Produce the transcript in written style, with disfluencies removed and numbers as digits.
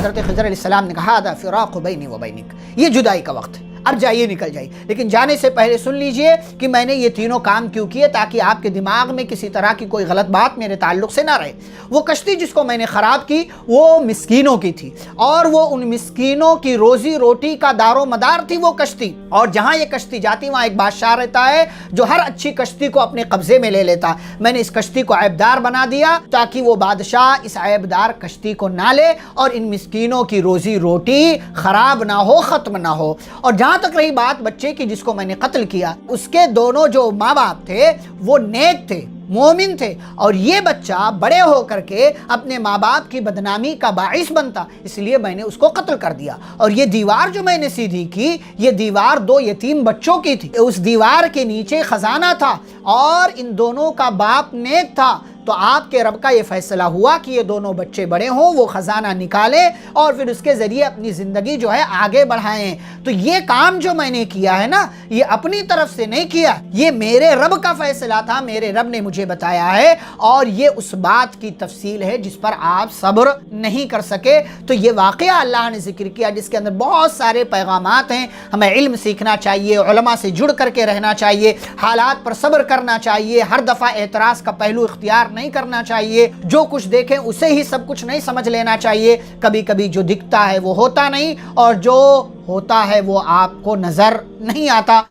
حضرت خضر علیہ السلام نے کہا تھا فراق بینی و بینک، یہ جدائی کا وقت ہے، اب جائیے نکل جائیے، لیکن جانے سے پہلے سن لیجئے کہ میں نے یہ تینوں کام کیوں کیے، تاکہ آپ کے دماغ میں کسی طرح کی کوئی غلط بات میرے تعلق سے نہ رہے۔ وہ کشتی جس کو میں نے خراب کی وہ مسکینوں کی تھی، اور وہ ان مسکینوں کی روزی روٹی کا دار و مدار تھی وہ کشتی، اور جہاں یہ کشتی جاتی وہاں ایک بادشاہ رہتا ہے جو ہر اچھی کشتی کو اپنے قبضے میں لے لیتا۔ میں نے اس کشتی کو عیبدار بنا دیا تاکہ وہ بادشاہ اس عیبدار کشتی کو نہ لے اور ان مسکینوں کی روزی روٹی خراب نہ ہو، ختم نہ ہو۔ اور جہاں تک رہی بات بچے کی جس کو میں نے قتل کیا، اس کے دونوں جو ماں باپ تھے وہ نیک تھے، مومن تھے، اور یہ بچہ بڑے ہو کر کے اپنے ماں باپ کی بدنامی کا باعث بنتا، اس لیے میں نے اس کو قتل کر دیا۔ اور یہ دیوار جو میں نے سیدھی کی، یہ دیوار دو یتیم بچوں کی تھی، اس دیوار کے نیچے خزانہ تھا اور ان دونوں کا باپ نیک تھا، تو آپ کے رب کا یہ فیصلہ ہوا کہ یہ دونوں بچے بڑے ہوں، وہ خزانہ نکالیں اور پھر اس کے ذریعے اپنی زندگی جو ہے آگے بڑھائیں۔ تو یہ کام جو میں نے کیا ہے نا، یہ اپنی طرف سے نہیں کیا، یہ میرے رب کا فیصلہ تھا، میرے رب نے مجھے بتایا ہے، اور یہ اس بات کی تفصیل ہے جس پر آپ صبر نہیں کر سکے۔ تو یہ واقعہ اللہ نے ذکر کیا جس کے اندر بہت سارے پیغامات ہیں، ہمیں علم سیکھنا چاہیے، علماء سے جڑ کر کے رہنا چاہیے، حالات پر صبر کرنا چاہیے، ہر دفعہ اعتراض کا پہلو اختیار نہیں کرنا چاہیے، جو کچھ دیکھیں اسے ہی سب کچھ نہیں سمجھ لینا چاہیے، کبھی کبھی جو دکھتا ہے وہ ہوتا نہیں، اور جو ہوتا ہے وہ آپ کو نظر نہیں آتا۔